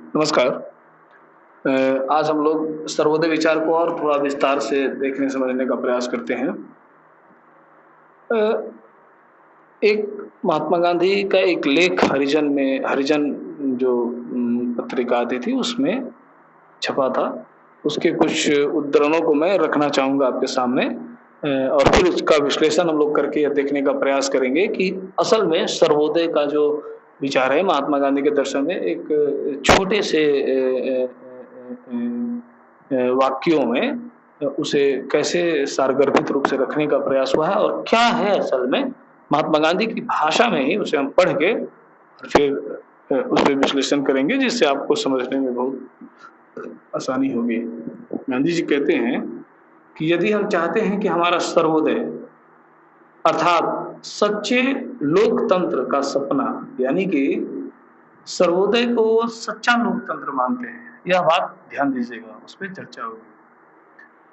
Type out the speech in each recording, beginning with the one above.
नमस्कार। आज हम लोग सर्वोदय विचार को और थोड़ा विस्तार से देखने समझने का प्रयास करते हैं। अ, एक महात्मा गांधी का एक लेख हरिजन जो पत्रिका आती थी उसमें छपा था। उसके कुछ उद्धरणों को मैं रखना चाहूँगा आपके सामने, और फिर उसका विश्लेषण हम लोग करके यह देखने का प्रयास करेंगे कि असल में सर्वोदय का जो विचार है महात्मा गांधी के दर्शन में एक छोटे से वाक्यों में उसे कैसे सारगर्भित रूप से रखने का प्रयास हुआ है और क्या है असल में महात्मा गांधी की भाषा में ही उसे हम पढ़ के फिर उस पर विश्लेषण करेंगे, जिससे आपको समझने में बहुत आसानी होगी। गांधी जी कहते हैं कि यदि हम चाहते हैं कि हमारा सर्वोदय अर्थात सच्चे लोकतंत्र का सपना, यानी कि सर्वोदय को वो सच्चा लोकतंत्र मानते हैं, यह बात ध्यान दीजिएगा, उस पर चर्चा होगी,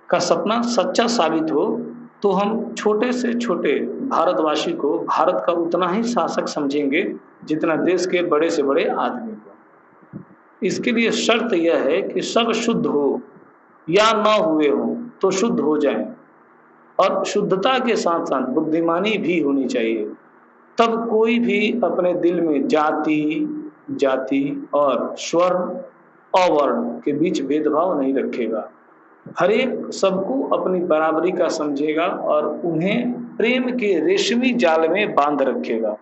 का सपना सच्चा साबित हो तो हम छोटे से छोटे भारतवासी को भारत का उतना ही शासक समझेंगे जितना देश के बड़े से बड़े आदमी को। इसके लिए शर्त यह है कि सब शुद्ध हो या न हुए हो तो शुद्ध हो जाएं, और शुद्धता के साथ साथ बुद्धिमानी भी होनी चाहिए। तब कोई भी अपने दिल में जाति और स्वर्ण अवर्ण के बीच भेदभाव नहीं रखेगा। हर एक सबको अपनी बराबरी का समझेगा और उन्हें प्रेम के रेशमी जाल में बांध रखेगा।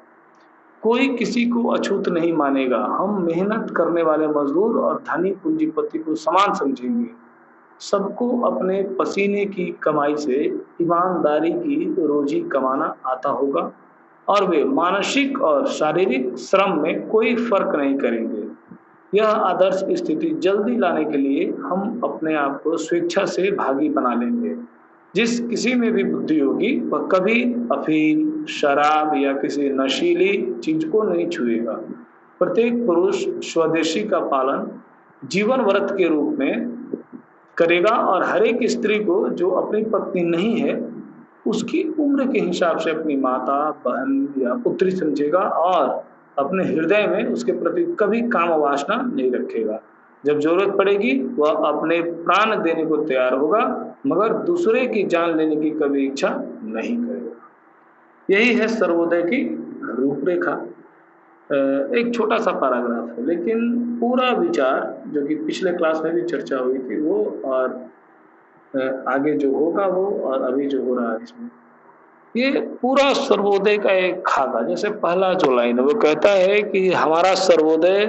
कोई किसी को अछूत नहीं मानेगा। हम मेहनत करने वाले मजदूर और धनी पूंजीपति को समान समझेंगे। सबको अपने पसीने की कमाई से ईमानदारी की रोजी कमाना आता होगा और वे मानसिक और शारीरिक श्रम में कोई फर्क नहीं करेंगे। यह आदर्श स्थिति जल्दी लाने के लिए हम अपने आप को स्वेच्छा से भागी बना लेंगे। जिस किसी में भी बुद्धि होगी वह कभी अफीम, शराब या किसी नशीली चीज को नहीं छुएगा। प्रत्येक पुरुष स्वदेशी का पालन जीवन व्रत के रूप में करेगा और हर एक स्त्री को जो अपनी पत्नी नहीं है उसकी उम्र के हिसाब से अपनी माता, बहन या पुत्री समझेगा और अपने हृदय में उसके प्रति कभी काम वासना नहीं रखेगा। जब जरूरत पड़ेगी वह अपने प्राण देने को तैयार होगा, मगर दूसरे की जान लेने की कभी इच्छा नहीं करेगा। यही है सर्वोदय की रूपरेखा। एक छोटा सा पैराग्राफ है, लेकिन पूरा विचार जो कि पिछले क्लास में भी चर्चा हुई थी वो और आगे जो होगा वो और अभी जो हो रहा है इसमें, ये पूरा सर्वोदय का एक खाका। जैसे पहला जो लाइन है वो कहता है कि हमारा सर्वोदय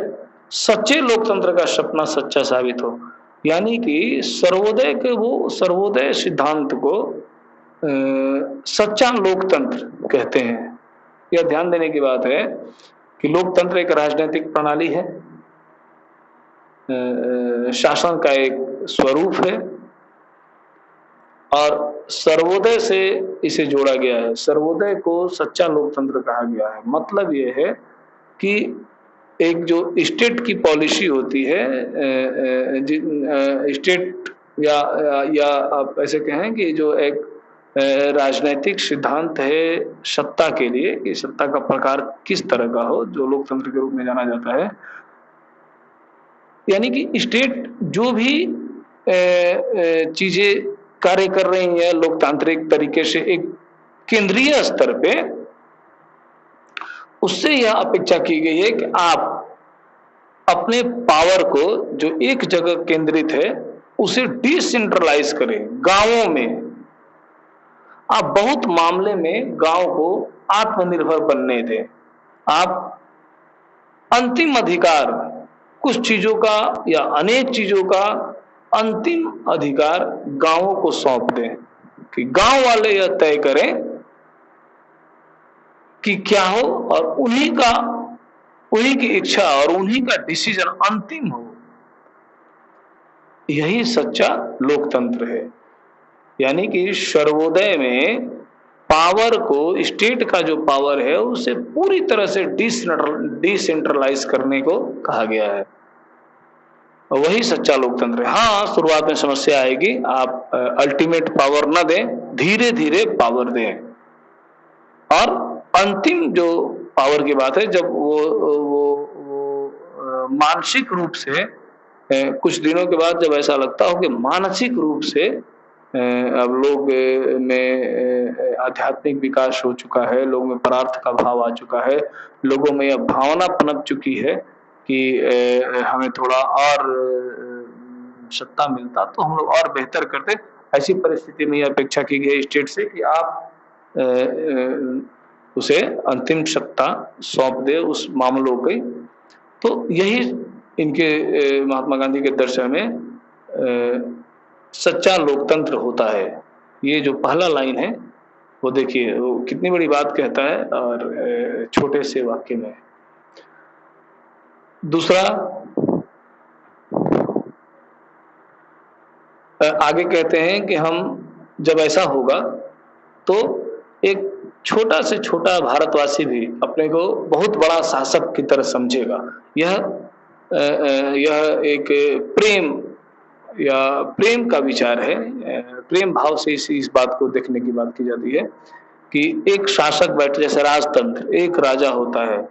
सच्चे लोकतंत्र का सपना सच्चा साबित हो, यानी कि सर्वोदय के वो सर्वोदय सिद्धांत को सच्चा लोकतंत्र कहते हैं। यह ध्यान देने की बात है कि लोकतंत्र एक राजनीतिक प्रणाली है, शासन का एक स्वरूप है और सर्वोदय से इसे जोड़ा गया है। सर्वोदय को सच्चा लोकतंत्र कहा गया है। मतलब यह है कि एक जो स्टेट की पॉलिसी होती है, स्टेट या आप ऐसे कहें कि जो एक राजनीतिक सिद्धांत है सत्ता के लिए, कि सत्ता का प्रकार किस तरह का हो, जो लोकतंत्र के रूप में जाना जाता है। यानी कि स्टेट जो भी चीजें कार्य कर रही है लोकतांत्रिक तरीके से एक केंद्रीय स्तर पे, उससे यह अपेक्षा की गई है कि आप अपने पावर को जो एक जगह केंद्रित है उसे डिसेंट्रलाइज करें। गांवों में आप बहुत मामले में गांव को आत्मनिर्भर बनने दें। आप अंतिम अधिकार कुछ चीजों का या अनेक चीजों का अंतिम अधिकार गांवों को सौंप दें कि गांव वाले यह तय करें कि क्या हो और उन्हीं की इच्छा और उन्हीं का डिसीजन अंतिम हो। यही सच्चा लोकतंत्र है। यानी कि सर्वोदय में पावर को, स्टेट का जो पावर है उसे पूरी तरह से डिसेंट्रलाइज करने को कहा गया है। वही सच्चा लोकतंत्र है। हाँ, शुरुआत में समस्या आएगी, आप अल्टीमेट पावर न दें, धीरे धीरे पावर दें। और अंतिम जो पावर की बात है, जब वो मानसिक रूप से कुछ दिनों के बाद जब ऐसा लगता हो कि मानसिक रूप से अब लोग में आध्यात्मिक विकास हो चुका है, लोगों में परार्थ का भाव आ चुका है, लोगों में यह भावना पनप चुकी है कि हमें थोड़ा और सत्ता मिलता तो हम लोग और बेहतर करते। ऐसी परिस्थिति में यह अपेक्षा की गई स्टेट से कि आप उसे अंतिम सत्ता सौंप दे उस मामलों की। तो यही इनके महात्मा गांधी के दर्शन में सच्चा लोकतंत्र होता है। ये जो पहला लाइन है वो देखिए वो कितनी बड़ी बात कहता है और छोटे से वाक्य में। दूसरा आगे कहते हैं कि हम जब ऐसा होगा तो एक छोटा से छोटा भारतवासी भी अपने को बहुत बड़ा शासक की तरह समझेगा। यह एक प्रेम का विचार है। प्रेम भाव से इस बात को देखने की बात की जाती है कि एक शासक बैठे, जैसे राजतंत्र, एक राजा होता है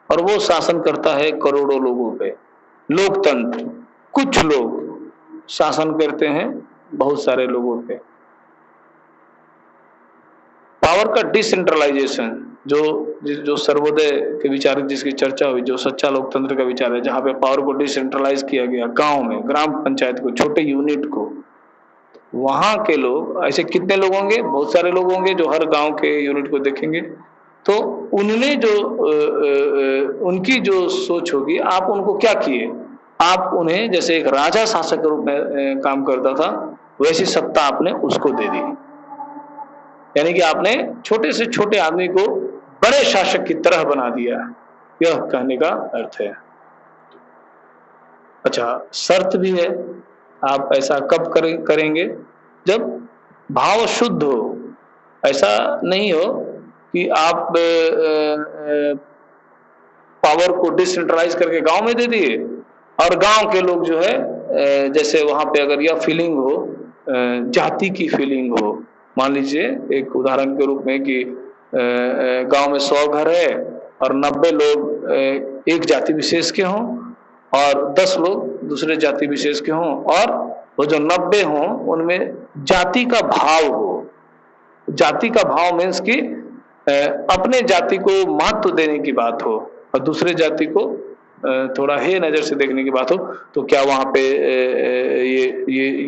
और वो शासन करता है करोड़ों लोगों पे। लोकतंत्र कुछ लोग शासन करते हैं बहुत सारे लोगों पे। पावर का डिसेंट्रलाइजेशन जो सर्वोदय के विचार जिसकी चर्चा हुई, जो सच्चा लोकतंत्र का विचार है, जहां पे पावर को डिसेंट्रलाइज किया गया गांव में, ग्राम पंचायत को, छोटे यूनिट को, वहां के लोग ऐसे कितने लोग होंगे, बहुत सारे लोग होंगे जो हर गांव के यूनिट को देखेंगे। तो उनने जो उनकी जो सोच होगी, आप उनको क्या किए, आप उन्हें जैसे एक राजा शासक के रूप में काम करता था वैसी सत्ता आपने उसको दे दी। यानी कि आपने छोटे से छोटे आदमी को बड़े शासक की तरह बना दिया, यह कहने का अर्थ है। अच्छा, शर्त भी है, आप ऐसा कब करेंगे, जब भाव शुद्ध हो। ऐसा नहीं हो कि आप पावर को डिसेंट्रलाइज करके गांव में दे दिए और गांव के लोग जो है जैसे वहां पे अगर यह फीलिंग हो, जाति की फीलिंग हो, मान लीजिए एक उदाहरण के रूप में कि गांव में 100 घर है और 90 लोग एक जाति विशेष के हों और 10 लोग दूसरे जाति विशेष के हों, और वो जो 90 हों उनमें जाति का भाव हो। जाति का भाव मीन्स कि अपने जाति को महत्व देने की बात हो और दूसरे जाति को थोड़ा हे नजर से देखने की बात हो, तो क्या वहां पे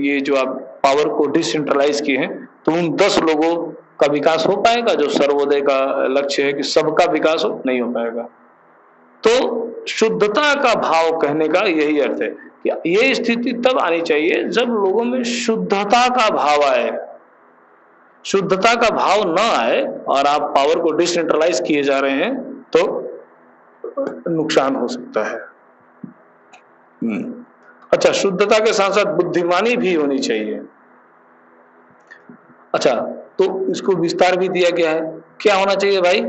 ये जो आप पावर को डिसेंट्रलाइज किए हैं तो उन 10 लोगों का विकास हो पाएगा? जो सर्वोदय का लक्ष्य है कि सबका विकास हो, नहीं हो पाएगा। तो शुद्धता का भाव कहने का यही अर्थ है कि ये स्थिति तब आनी चाहिए जब लोगों में शुद्धता का भाव आए। शुद्धता का भाव न आए और आप पावर को डिसेंट्रलाइज किए जा रहे हैं तो नुकसान हो सकता है। अच्छा, शुद्धता के साथ साथ बुद्धिमानी भी होनी चाहिए। अच्छा, तो इसको विस्तार भी दिया गया है। क्या होना चाहिए भाई?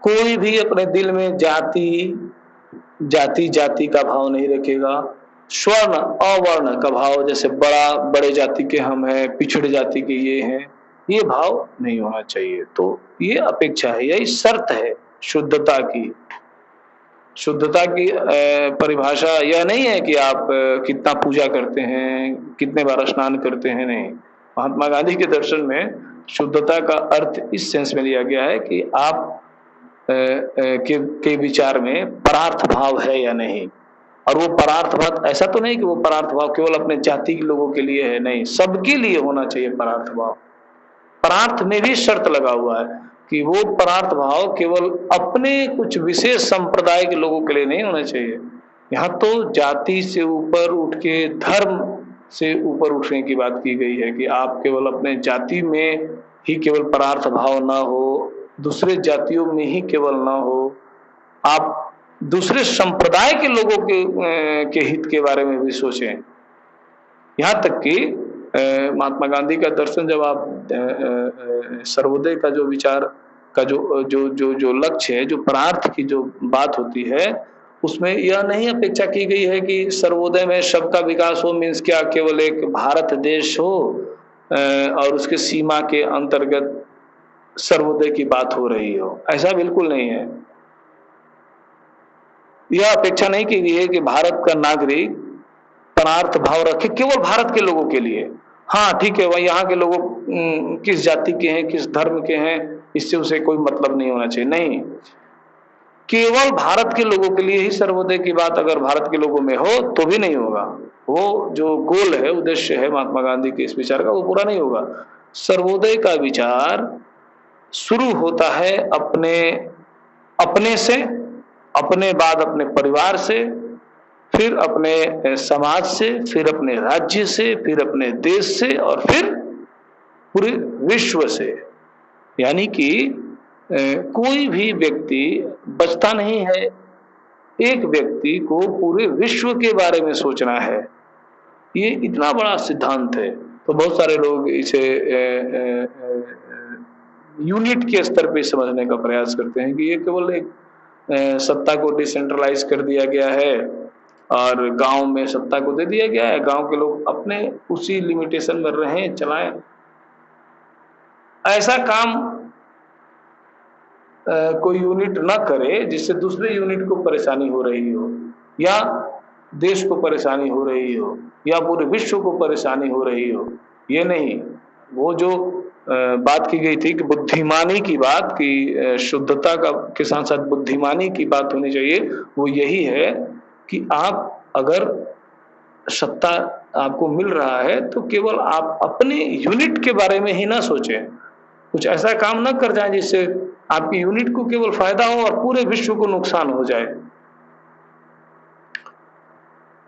कोई भी अपने दिल में जाति का भाव नहीं रखेगा। स्वर्ण अवर्ण का भाव, जैसे बड़े जाति के हम हैं, पिछड़े जाति के ये हैं, ये भाव नहीं होना चाहिए। तो ये अपेक्षा है, यही शर्त है शुद्धता की। शुद्धता की परिभाषा यह नहीं है कि आप कितना पूजा करते हैं, कितने बार स्नान करते हैं, नहीं। महात्मा गांधी के दर्शन में शुद्धता का अर्थ इस सेंस में लिया गया है कि आप के विचार में परार्थ भाव है या नहीं। और वो परार्थ भाव ऐसा तो नहीं कि वो परार्थ भाव केवल अपने जाति के लोगों के लिए है, नहीं, सबके लिए होना चाहिए परार्थ भाव। परार्थ में भी शर्त लगा हुआ है कि वो परार्थ भाव केवल अपने कुछ विशेष संप्रदाय के लोगों के लिए नहीं होना चाहिए। यहाँ तो जाति से ऊपर उठ के धर्म से ऊपर उठने की बात की गई है कि आप केवल अपने जाति में ही केवल परार्थ भाव ना हो, दूसरे जातियों में ही केवल ना हो, आप दूसरे संप्रदाय के लोगों के हित के बारे में भी सोचें। यहाँ तक कि महात्मा गांधी का दर्शन, जब आप सर्वोदय का जो विचार का जो लक्ष्य है, जो परार्थ की जो बात होती है, उसमें यह नहीं अपेक्षा की गई है कि सर्वोदय में सबका विकास हो, मीन्स क्या केवल एक भारत देश हो और उसके सीमा के अंतर्गत सर्वोदय की बात हो रही हो, ऐसा बिल्कुल नहीं है। यह अपेक्षा नहीं की गई है कि भारत का नागरिक परार्थ भाव रखे केवल भारत के लोगों के लिए। हाँ ठीक है, वह यहाँ के लोगों किस जाति के हैं, किस धर्म के हैं, इससे उसे कोई मतलब नहीं होना चाहिए। नहीं, केवल भारत के लोगों के लिए ही सर्वोदय की बात अगर भारत के लोगों में हो तो भी नहीं होगा। वो जो गोल है, उद्देश्य है महात्मा गांधी के इस विचार का, वो पूरा नहीं होगा। सर्वोदय का विचार शुरू होता है अपने से, अपने बाद अपने परिवार से, फिर अपने समाज से, फिर अपने राज्य से, फिर अपने देश से, और फिर पूरे विश्व से। यानी कि कोई भी व्यक्ति बचता नहीं है, एक व्यक्ति को पूरे विश्व के बारे में सोचना है। ये इतना बड़ा सिद्धांत है। तो बहुत सारे लोग इसे यूनिट के स्तर पे समझने का प्रयास करते हैं कि ये केवल एक सत्ता को डिसेंट्रलाइज कर दिया गया है और गांव में सत्ता को दे दिया गया है, गांव के लोग अपने उसी लिमिटेशन में रहें, चलाएं। ऐसा काम कोई यूनिट ना करे जिससे दूसरे यूनिट को परेशानी हो रही हो, या देश को परेशानी हो रही हो, या पूरे विश्व को परेशानी हो रही हो। ये नहीं, वो जो बात की गई थी कि बुद्धिमानी की बात, कि शुद्धता का के साथ साथ बुद्धिमानी की बात होनी चाहिए, वो यही है कि आप अगर सत्ता आपको मिल रहा है तो केवल आप अपने यूनिट के बारे में ही ना सोचें, कुछ ऐसा काम ना कर जाए जिससे आपकी यूनिट को केवल फायदा हो और पूरे विश्व को नुकसान हो जाए।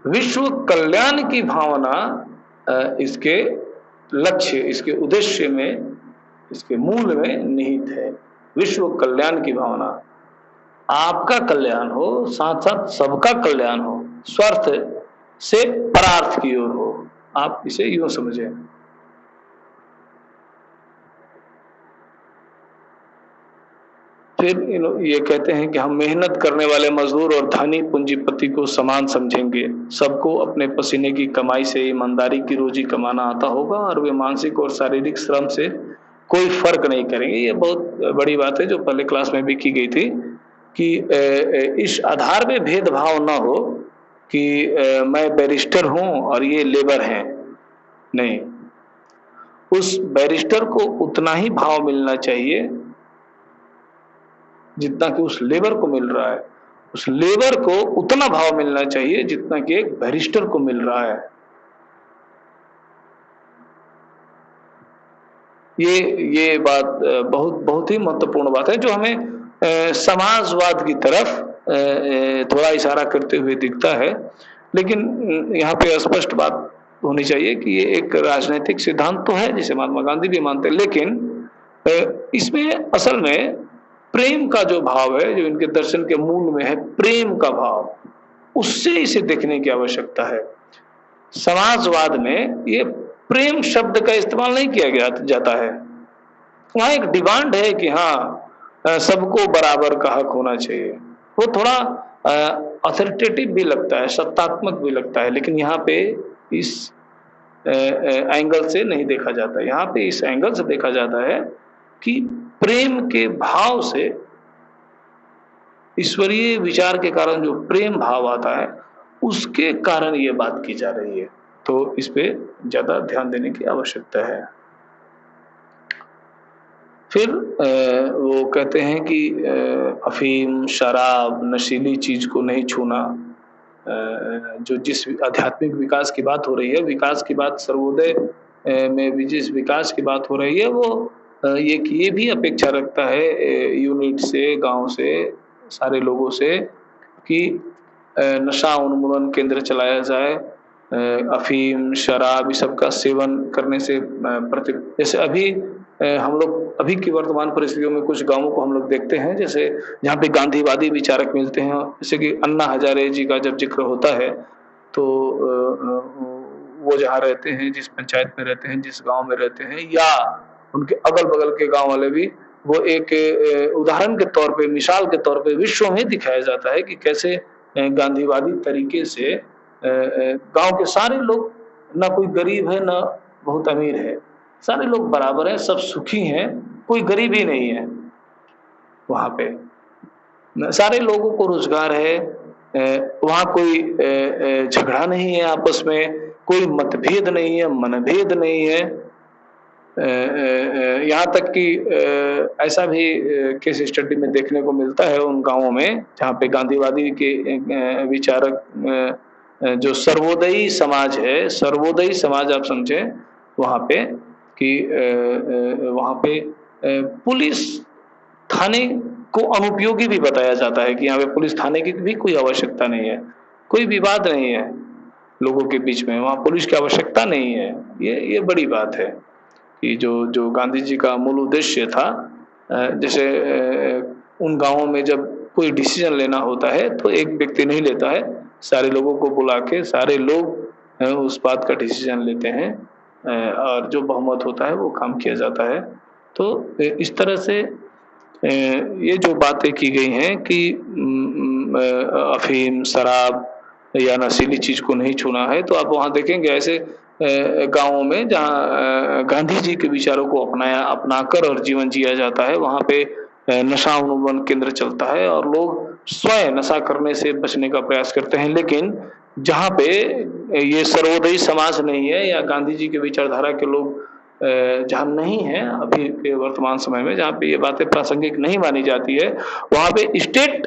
विश्व कल्याण की भावना इसके लक्ष्य, इसके उद्देश्य में, इसके मूल में निहित है। विश्व कल्याण की भावना, आपका कल्याण हो, साथ साथ सबका कल्याण हो, स्वार्थ से परार्थ की ओर हो। आप इसे यूं समझें। फिर ये कहते हैं कि हम मेहनत करने वाले मजदूर और धनी पूंजीपति को समान समझेंगे। सबको अपने पसीने की कमाई से ईमानदारी की रोजी कमाना आता होगा और वे मानसिक और शारीरिक श्रम से कोई फर्क नहीं करेंगे। ये बहुत बड़ी बात है जो पहले क्लास में भी की गई थी कि इस आधार पे भेदभाव ना हो कि मैं बैरिस्टर हूं और ये लेबर हैं। नहीं, उस बैरिस्टर को उतना ही भाव मिलना चाहिए जितना कि उस लेबर को मिल रहा है। उस लेबर को उतना भाव मिलना चाहिए जितना कि एक बैरिस्टर को मिल रहा है। ये बात बहुत ही महत्वपूर्ण बात है जो हमें समाजवाद की तरफ थोड़ा इशारा करते हुए दिखता है। लेकिन यहाँ पे स्पष्ट बात होनी चाहिए कि ये एक राजनीतिक सिद्धांत तो है जिसे महात्मा गांधी भी मानते हैं, लेकिन इसमें असल में प्रेम का जो भाव है, जो इनके दर्शन के मूल में है, प्रेम का भाव, उससे इसे देखने की आवश्यकता है। समाजवाद में ये प्रेम शब्द का इस्तेमाल नहीं किया जाता है। वहां एक डिमांड है कि हाँ सबको बराबर का हक होना चाहिए। वो थोड़ा अथॉरिटेटिव भी लगता है, सत्तात्मक भी लगता है, लेकिन यहाँ पे इस एंगल से नहीं देखा जाता। यहाँ पे इस एंगल से देखा जाता है कि प्रेम के भाव से, ईश्वरीय विचार के कारण जो प्रेम भाव आता है उसके कारण ये बात की जा रही है। तो इस पे ज्यादा ध्यान देने की आवश्यकता है। फिर वो कहते हैं कि अफीम, शराब, नशीली चीज को नहीं छूना। जो जिस आध्यात्मिक विकास की बात हो रही है, विकास की बात सर्वोदय में भी जिस विकास की बात हो रही है, वो ये भी अपेक्षा रखता है यूनिट से, गांव से, सारे लोगों से कि नशा उन्मूलन केंद्र चलाया जाए। अफीम, शराब, इस सब का सेवन करने से जैसे अभी हम लोग अभी की वर्तमान परिस्थितियों में कुछ गांवों को हम लोग देखते हैं जैसे जहाँ पे गांधीवादी विचारक मिलते हैं, जैसे कि अन्ना हजारे जी का जब जिक्र होता है तो वो जहाँ रहते हैं, जिस पंचायत में रहते हैं, जिस गांव में रहते हैं, या उनके अगल बगल के गांव वाले भी, वो एक उदाहरण के तौर पे, मिसाल के तौर पे विश्व में दिखाया जाता है कि कैसे गांधीवादी तरीके से गांव के सारे लोग, ना कोई गरीब है ना बहुत अमीर है, सारे लोग बराबर हैं, सब सुखी हैं, कोई गरीब ही नहीं है। वहां पे सारे लोगों को रोजगार है, वहाँ कोई झगड़ा नहीं है आपस में, कोई मतभेद नहीं है, मनभेद नहीं है। यहाँ तक कि ऐसा भी केस स्टडी में देखने को मिलता है उन गाँवों में जहाँ पे गांधीवादी के विचारक जो सर्वोदयी समाज है, सर्वोदयी समाज आप समझे वहाँ पे कि वहाँ पे पुलिस थाने को अनुपयोगी भी बताया जाता है कि यहाँ पे पुलिस थाने की भी कोई आवश्यकता नहीं है, कोई विवाद नहीं है लोगों के बीच में, वहाँ पुलिस की आवश्यकता नहीं है। ये बड़ी बात है कि जो जो गांधी जी का मूल उद्देश्य था, जैसे उन गांवों में जब कोई डिसीजन लेना होता है तो एक व्यक्ति नहीं लेता है, सारे लोगों को बुला के सारे लोग उस बात का डिसीजन लेते हैं और जो बहुमत होता है वो काम किया जाता है। तो इस तरह से ये जो बातें की गई हैं कि अफीम, शराब या नशीली चीज को नहीं छूना है, तो आप वहाँ देखेंगे ऐसे गांवों में जहाँ गांधी जी के विचारों को अपनाकर और जीवन जिया जाता है, वहाँ पे नशा उन्मूलन केंद्र चलता है और लोग स्वयं नशा करने से बचने का प्रयास करते हैं। लेकिन जहाँ पे ये सर्वोदयी समाज नहीं है या गांधी जी के विचारधारा के लोग जहाँ नहीं है अभी के वर्तमान समय में, जहाँ पे ये बातें प्रासंगिक नहीं मानी जाती है, वहाँ पे स्टेट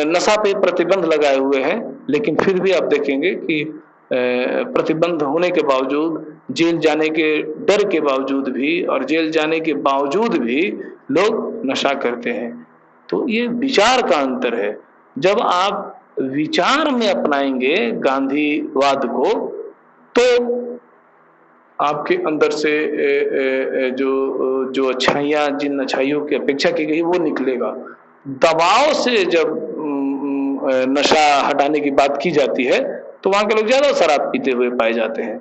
नशा पे प्रतिबंध लगाए हुए हैं। लेकिन फिर भी आप देखेंगे कि प्रतिबंध होने के बावजूद, जेल जाने के डर के बावजूद भी और जेल जाने के बावजूद भी लोग नशा करते हैं। तो ये विचार का अंतर है। जब आप विचार में अपनाएंगे गांधीवाद को तो आपके अंदर से जो अच्छाइयाँ, जिन अच्छाइयों की अपेक्षा की गई वो निकलेगा। दबाव से जब नशा हटाने की बात की जाती है तो वहां के लोग ज्यादा शराब पीते हुए पाए जाते हैं।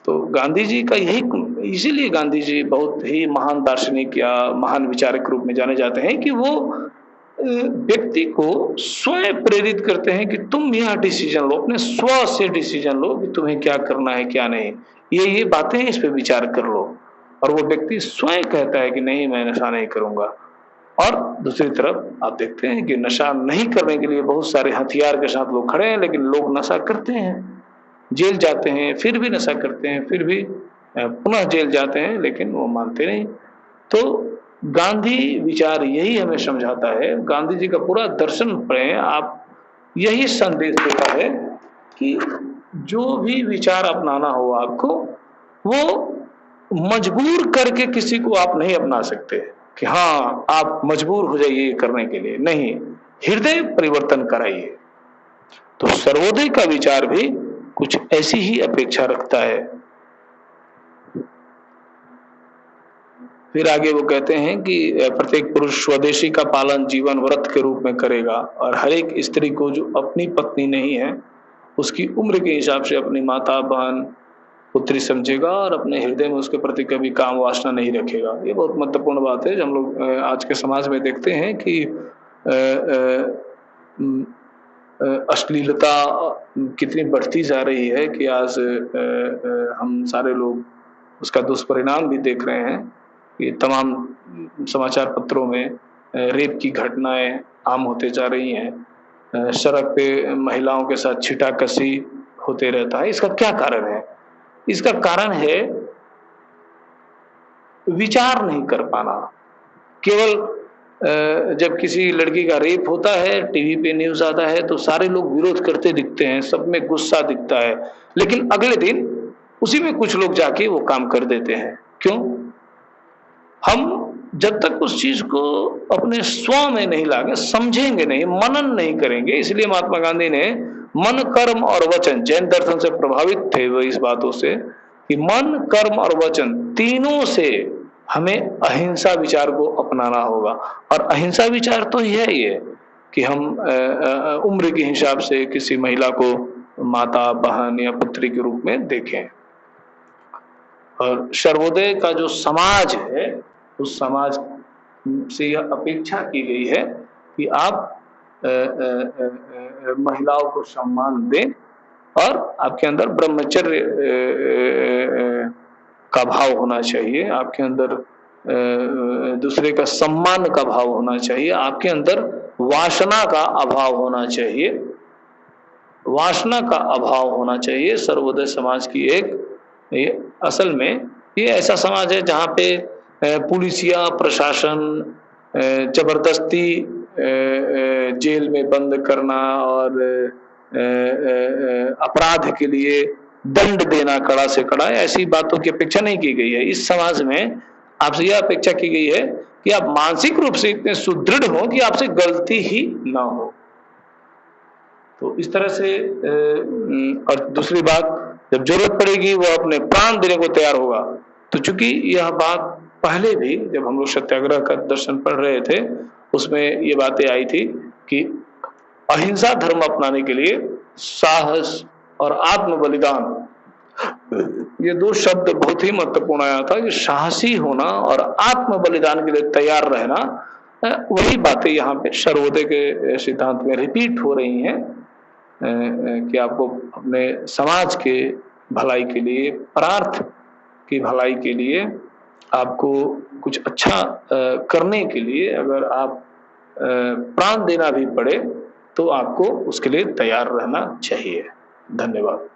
तो गांधी जी का यही, इसीलिए गांधी जी बहुत ही महान दार्शनिक या महान विचारक रूप में जाने जाते हैं कि वो व्यक्ति को स्वयं प्रेरित करते हैं कि तुम यह डिसीजन लो, अपने स्व से डिसीजन लो कि तुम्हें क्या करना है क्या नहीं, ये बातें इस पे विचार कर लो। और वो व्यक्ति स्वयं कहता है कि नहीं, मैं नशा नहीं करूंगा। और दूसरी तरफ आप देखते हैं कि नशा नहीं करने के लिए बहुत सारे हथियार के साथ लोग खड़े हैं, लेकिन लोग नशा करते हैं, जेल जाते हैं, फिर भी नशा करते हैं, फिर भी पुनः जेल जाते हैं, लेकिन वो मानते नहीं। तो गांधी विचार यही हमें समझाता है, गांधी जी का पूरा दर्शन पढ़ें आप, यही संदेश देता है कि जो भी विचार अपनाना हो आपको, वो मजबूर करके किसी को आप नहीं अपना सकते कि हाँ आप मजबूर हो जाइए करने के लिए, नहीं, हृदय परिवर्तन कराइए। तो सर्वोदय का विचार भी कुछ ऐसी ही अपेक्षा रखता है। फिर आगे वो कहते हैं कि प्रत्येक पुरुष स्वदेशी का पालन जीवन व्रत के रूप में करेगा और हर एक स्त्री को जो अपनी पत्नी नहीं है उसकी उम्र के हिसाब से अपनी माता, बहन, पुत्री समझेगा और अपने हृदय में उसके प्रति कभी काम वासना नहीं रखेगा। ये बहुत महत्वपूर्ण बात है जो हम लोग आज के समाज में देखते हैं कि अश्लीलता कितनी बढ़ती जा रही है कि आज हम सारे लोग उसका दुष्परिणाम भी देख रहे हैं कि तमाम समाचार पत्रों में रेप की घटनाएं आम होते जा रही हैं, सड़क पे महिलाओं के साथ छीटाकशी होते रहता है। इसका क्या कारण है? इसका कारण है विचार नहीं कर पाना। केवल जब किसी लड़की का रेप होता है, टीवी पे न्यूज आता है तो सारे लोग विरोध करते दिखते हैं, सब में गुस्सा दिखता है, लेकिन अगले दिन उसी में कुछ लोग जाके वो काम कर देते हैं। क्यों? हम जब तक उस चीज को अपने स्व में नहीं लाएंगे, समझेंगे नहीं, मनन नहीं करेंगे। इसलिए महात्मा गांधी ने मन, कर्म और वचन, जैन दर्शन से प्रभावित थे वो इस बातों से कि मन, कर्म और वचन तीनों से हमें अहिंसा विचार को अपनाना होगा। और अहिंसा विचार तो यह ही है कि हम उम्र के हिसाब से किसी महिला को माता, बहन या पुत्री के रूप में देखें। और सर्वोदय का जो समाज है उस समाज से यह अपेक्षा की गई है कि आप महिलाओं को सम्मान दें और आपके अंदर ब्रह्मचर्य का भाव होना चाहिए, आपके अंदर दूसरे का सम्मान का भाव होना चाहिए, आपके अंदर वासना का अभाव होना चाहिए। वासना का अभाव होना चाहिए सर्वोदय समाज की एक, ये असल में ये ऐसा समाज है जहाँ पे पुलिसिया प्रशासन जबरदस्ती जेल में बंद करना और अपराध के लिए दंड देना कड़ा से कड़ा, ऐसी बातों की अपेक्षा नहीं की गई है। इस समाज में आपसे यह अपेक्षा की गई है कि आप मानसिक रूप से इतने सुदृढ़ हो कि आपसे गलती ही ना हो। तो इस तरह से और दूसरी बात, जब जरूरत पड़ेगी वो अपने प्राण देने को तैयार होगा। तो चूंकि यह बात पहले भी जब हम लोग सत्याग्रह का दर्शन पढ़ रहे थे उसमें ये बातें आई थी कि अहिंसा धर्म अपनाने के लिए साहस और आत्म बलिदान, ये दो शब्द बहुत ही महत्वपूर्ण आया था कि साहसी होना और आत्म बलिदान के लिए तैयार रहना। वही बातें यहाँ पे सर्वोदय के सिद्धांत में रिपीट हो रही हैं कि आपको अपने समाज के भलाई के लिए, परार्थ की भलाई के लिए, आपको कुछ अच्छा करने के लिए अगर आप प्राण देना भी पड़े तो आपको उसके लिए तैयार रहना चाहिए। धन्यवाद।